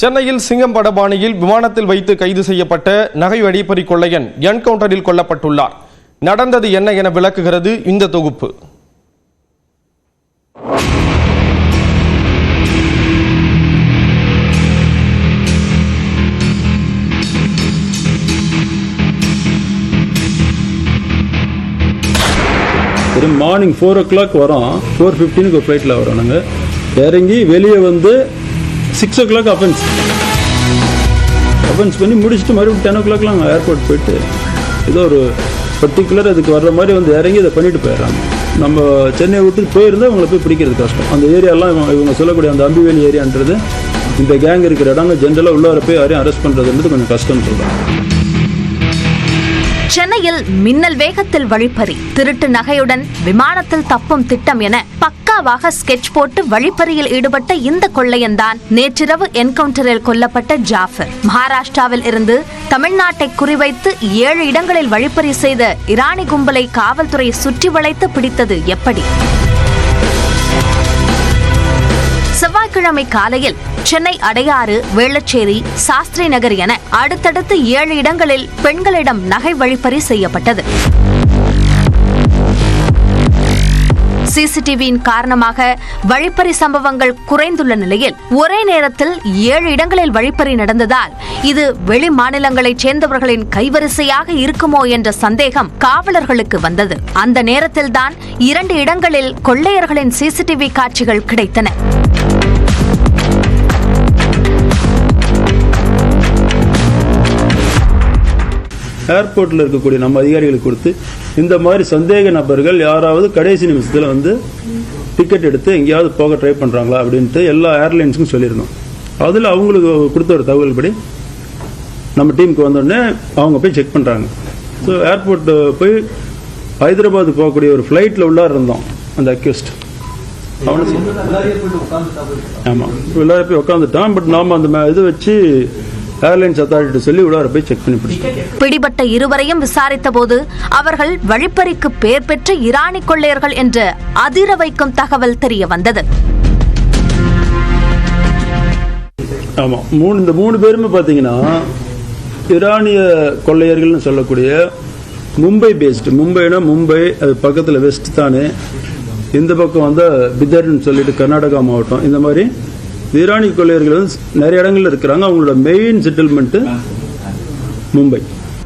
சென்னையில் சிங்கம் படபாணியில் விமானத்தில் வைத்து கைது செய்யப்பட்ட நகை வழிப்பறி கொள்ளையன் என்கவுண்டரில் கொல்லப்பட்டுள்ளார். நடந்தது என்ன என விளக்குகிறது இந்த தொகுப்பு. மார்னிங் 4 o'clock வரோம், 4:15 ஒரு ஃப்ளைட்டில் வரோம். நாங்கள் இறங்கி வெளியே வந்து 6 o'clock அஃபென்ஸ் பண்ணி முடிச்சுட்டு மறுபடியும் 10 o'clockலாம் நாங்கள் ஏர்போர்ட் போயிட்டு ஏதோ ஒரு பர்டிகுலர் அதுக்கு வர்ற மாதிரி வந்து இறங்கி இதை பண்ணிட்டு போயிடுறாங்க. நம்ம சென்னையை விட்டு போயிருந்தால் அவங்கள போய் பிடிக்கிறது கஷ்டம். அந்த ஏரியாலாம் இவங்க சொல்லக்கூடிய அந்த அம்பிவேலி ஏரியான்றது இந்த கேங் இருக்கிற இடங்க ஜென்ரலாக உள்ளார போய் யாரையும் அரெஸ்ட் பண்ணுறதுன்றது கொஞ்சம் கஷ்டம்னு சொல்கிறாங்க. சென்னையில் மின்னல் வேகத்தில் வழிப்பறி, திருட்டு நகையுடன் விமானத்தில் தப்பும் திட்டம் என பக்காவாக ஸ்கெட்ச் போட்டு வழிப்பறியில் ஈடுபட்ட இந்த கொள்ளையன் தான் நேற்றிரவு என்கவுண்டரில் கொல்லப்பட்ட ஜாஃபர். மகாராஷ்டிராவில் இருந்து தமிழ்நாட்டை குறிவைத்து 7 இடங்களில் வழிப்பறி செய்த இரானி கும்பலை காவல்துறை சுற்றி வளைத்து பிடித்தது எப்படி? செவ்வாய்க்கிழமை காலையில் சென்னை அடையாறு, வேளச்சேரி, சாஸ்திரி நகர் என அடுத்தடுத்து 7 இடங்களில் பெண்களிடம் நகை வழிப்பறி செய்யப்பட்டது. சிசிடிவியின் காரணமாக வழிப்பறி சம்பவங்கள் குறைந்துள்ள நிலையில் ஒரே நேரத்தில் 7 இடங்களில் வழிப்பறி நடந்ததால் இது வெளி மாநிலங்களைச் சேர்ந்தவர்களின் கைவரிசையாக இருக்குமோ என்ற சந்தேகம் காவலர்களுக்கு வந்தது. அந்த நேரத்தில்தான் 2 இடங்களில் கொள்ளையர்களின் சிசிடிவி காட்சிகள் கிடைத்தன. ஏர்போர்ட்டில் இருக்கக்கூடிய நம்ம அதிகாரிகளுக்கு கொடுத்து இந்த மாதிரி சந்தேக நபர்கள் யாராவது கடைசி நிமிஷத்தில் வந்து டிக்கெட் எடுத்து எங்கேயாவது போக ட்ரை பண்ணுறாங்களா அப்படின்ட்டு எல்லா ஏர்லைன்ஸுக்கும் சொல்லியிருந்தோம். அதில் அவங்களுக்கு கொடுத்த ஒரு தகவல் படி நம்ம டீமுக்கு வந்தோடனே அவங்க போய் செக் பண்ணுறாங்க. ஸோ ஏர்போர்ட்டு போய் ஹைதராபாத் போகக்கூடிய ஒரு ஃப்ளைட்டில் உள்ளார இருந்தோம். அந்த அக்யூஸ்ட் ஆமாம் உள்ளார போய் உட்காந்துட்டான். பட் நாம் அந்த இது வச்சு ஏர்லைன்ஸ் அத்தாரிட்டி சொல்லி உள்ளார போய் செக் பண்ணி பிடிபட்ட இருவரையும் விசாரித்த போது அவர்கள் வழிப்பறிக்கு பெயர் பெற்ற இரானி கொள்ளையர்கள் என்று அதிர வைக்கும் தகவல் தெரிய வந்தது. ஆமா, இந்த 3 பேருமே பாத்தீங்கன்னா ஈரானிய கொள்ளையர்கள் சொல்லக்கூடிய மும்பை பேஸ்ட். மும்பைனா மும்பை, அது பக்கத்துல வெஸ்ட் தானே, இந்த பக்கம் வந்து பிதர்னு சொல்லிட்டு கர்நாடகா மாவட்டம். இந்த மாதிரி ஈரானி கொள்ளையர்கள் வந்து நிறைய இடங்கள்ல இருக்கிறாங்க. அவங்களோட மெயின் செட்டில்மெண்ட் மும்பை.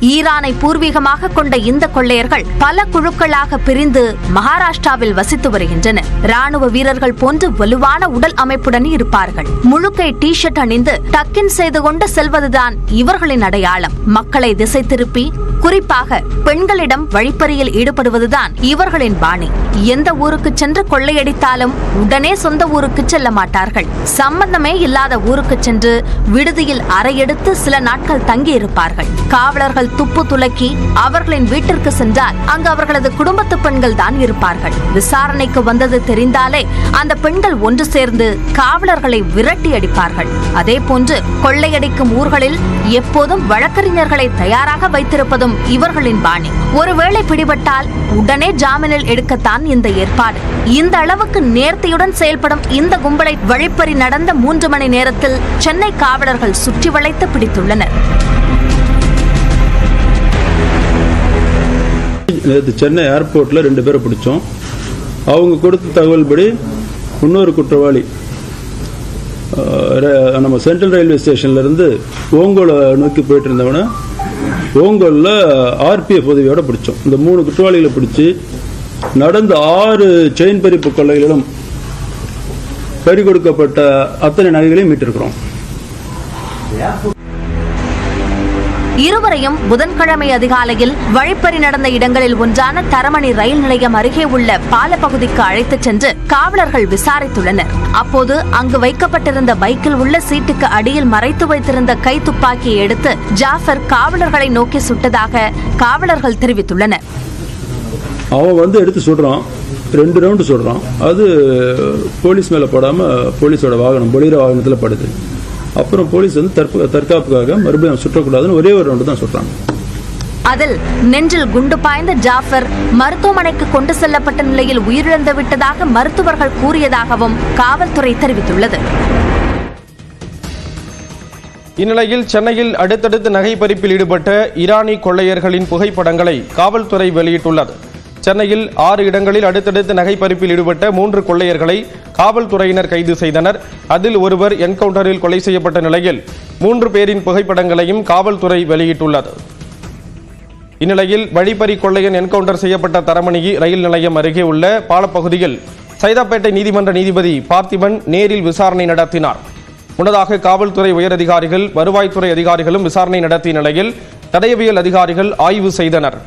ஈரானை பூர்வீகமாக கொண்ட இந்த கொள்ளையர்கள் பல குழுக்களாக பிரிந்து மகாராஷ்டிராவில் வசித்து வருகின்றனர். ராணுவ வீரர்கள் போன்று வலுவான உடல் அமைப்புடன் இருப்பார்கள். முழுக்கை டி-ஷர்ட் அணிந்து டக்கின் செய்து கொண்டு செல்வதுதான் இவர்களின் அடையாளம். மக்களை திசை திருப்பி குறிப்பாக பெண்களிடம் வழிப்பறியில் ஈடுபடுவதுதான் இவர்களின் பாணி. எந்த ஊருக்கு சென்று கொள்ளையடித்தாலும் உடனே சொந்த ஊருக்கு செல்ல மாட்டார்கள். சம்பந்தமே இல்லாத ஊருக்கு சென்று விடுதியில் அறையெடுத்து சில நாட்கள் தங்கி இருப்பார்கள். காவலர்கள் துப்பு துலக்கி அவர்களின் வீட்டிற்கு சென்றால் அங்கு அவர்களது குடும்பத்து பெண்கள் தான் இருப்பார்கள். விசாரணைக்கு வந்தது தெரிந்தாலே அந்த பெண்கள் ஒன்று சேர்ந்து காவலர்களை விரட்டி அடிப்பார்கள். அதே போன்று கொள்ளையடிக்கும் ஊர்களில் எப்போதும் வழக்கறிஞர்களை தயாராக வைத்திருப்பதும் இவர்களின் பாணி. ஒருவேளை பிடிபட்டால் உடனே ஜாமீனில் எடுக்கத்தான் இந்த ஏற்பாடு. இந்த அளவுக்கு நேர்த்தியுடன் செயல்படும் இந்த கும்பலை வழிப்பறி நடந்த 3 மணி நேரத்தில் சென்னை காவலர்கள் சுற்றி வளைத்து பிடித்துள்ளனர். நேற்று சென்னை ஏர்போர்ட்ல 2 பேரை பிடிச்சோம். அவங்க கொடுத்த தகவல் படி இன்னொரு குற்றவாளி நம்ம சென்ட்ரல் ரயில்வே ஸ்டேஷன்ல இருந்து ஓங்கோலை நோக்கி போயிட்டு இருந்தவன ஓங்கோல்ல RPF உதவியோட பிடிச்சோம். இந்த 3 குற்றவாளிகளை பிடிச்சு நடந்த 6 செயின் பறிப்பு கொள்ளைகளிலும் பறி கொடுக்கப்பட்ட அத்தனை நகைகளையும் மீட்டிருக்கிறோம். இருவரையும் புதன்கிழமை அதிகாலையில் வழிப்பறி நடந்த இடங்களில் ஒன்றான தரமணி ரயில் நிலையம் அருகே உள்ள பாலப்பகுதிக்கு அழைத்துச் சென்று காவலர்கள் விசாரித்துள்ளனர். அப்போது அங்கு வைக்கப்பட்டிருந்த பைக்கில் உள்ள சீட்டுக்கு அடியில் மறைத்து வைத்திருந்த கை துப்பாக்கியை எடுத்து ஜாஃபர் காவலர்களை நோக்கி சுட்டதாக காவலர்கள் தெரிவித்துள்ளனர். அவன் வந்து எடுத்து சுடுறான், 2 ரவுண்டு சுடுறான். அது போலீஸ் மேல போடாம போலீஸோட வாகனம் பொலிரோ வாகனத்தில் படுது. அப்புறம் போலீஸ் வந்து தற்காப்புக்காக மறுபடியும் சுற்றக்கூடாதுன்னு ஒரே ஒரு ரவுண்டு தான் சுடுறாங்க. அதில் நெஞ்சில் குண்டு பாய்ந்த ஜாஃபர் மருத்துவமனைக்கு கொண்டு செல்லப்பட்ட நிலையில் உயிரிழந்து விட்டதாக மருத்துவர்கள் கூறியதாகவும் காவல்துறை தெரிவித்துள்ளது. இந்நிலையில் சென்னையில் அடுத்தடுத்து நகை பறிப்பில் ஈடுபட்ட ஈரானி கொள்ளையர்களின் புகைப்படங்களை காவல்துறை வெளியிட்டுள்ளது. சென்னையில் 6 இடங்களில் அடுத்தடுத்து நகை பறிப்பில் ஈடுபட்ட 3 கொள்ளையர்களை காவல்துறையினர் கைது செய்தனர். அதில் ஒருவர் என்கவுண்டரில் கொலை செய்யப்பட்ட நிலையில் 3 பேரின் புகைப்படங்களையும் காவல்துறை வெளியிட்டுள்ளது. இந்நிலையில் வழிப்பறி கொள்ளையன் என்கவுண்டர் செய்யப்பட்ட தரமணி ரயில் நிலையம் அருகே உள்ள பாலப்பகுதியில் சைதாப்பேட்டை நீதிமன்ற நீதிபதி பார்த்திபன் நேரில் விசாரணை நடத்தினார். முன்னதாக காவல்துறை உயரதிகாரிகள், வருவாய்த்துறை அதிகாரிகளும் விசாரணை நடத்திய நிலையில் தடயவியல் அதிகாரிகள் ஆய்வு செய்தனர்.